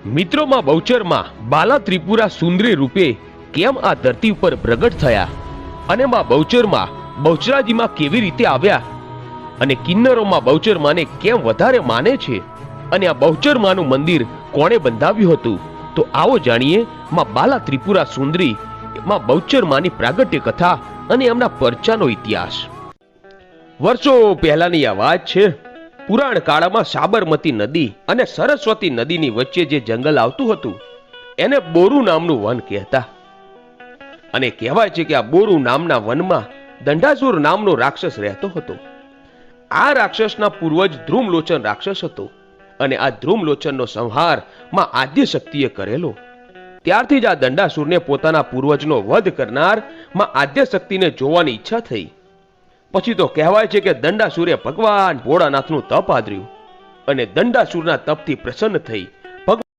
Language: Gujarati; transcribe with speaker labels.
Speaker 1: મિત્રોમાં બહુચરમાં બાલા ત્રિપુરા સુંદરી રૂપે કેમ આ ધરતી ઉપર પ્રગટ થયા અને માં બહુચરમાં બહુચરાજીમાં કેવી રીતે આવ્યા અને કિન્નરોમાં બહુચરમાને કેમ વધારે માને છે અને આ બહુચરમાનું મંદિર કોણે બંધાવ્યું હતું, તો આવો જાણીએ માં બાલા ત્રિપુરા સુંદરી માં બહુચરમાની પ્રાગટ્ય કથા અને એમના પરચાનો ઇતિહાસ. વર્ષો પહેલાની આ વાત છે. પુરાણ કાળમાં સાબરમતી નદી અને સરસ્વતી નદીની વચ્ચે જે જંગલ આવતું હતું એને બોરુ નામનું વન કહેતા. અને કહેવાય છે કે આ બોરુ નામના વનમાં દંડાસુર નામનો રાક્ષસ રહેતો હતો. આ રાક્ષસના પૂર્વજ ધ્રુમલોચન રાક્ષસ હતો અને આ ધ્રુમલોચનનો સંહાર માં આદ્ય શક્તિએ કરેલો. ત્યારથી જ આ દંડાસુરને પોતાના પૂર્વજનો વધ કરનાર માં આદ્ય શક્તિને જોવાની ઈચ્છા થઈ. પછી તો કહેવાય છે કે દંડાસુરે ભગવાન ભોળાનાથનું તપ આદર્યું અને દંડાસુરના તપથી પ્રસન્ન થઈ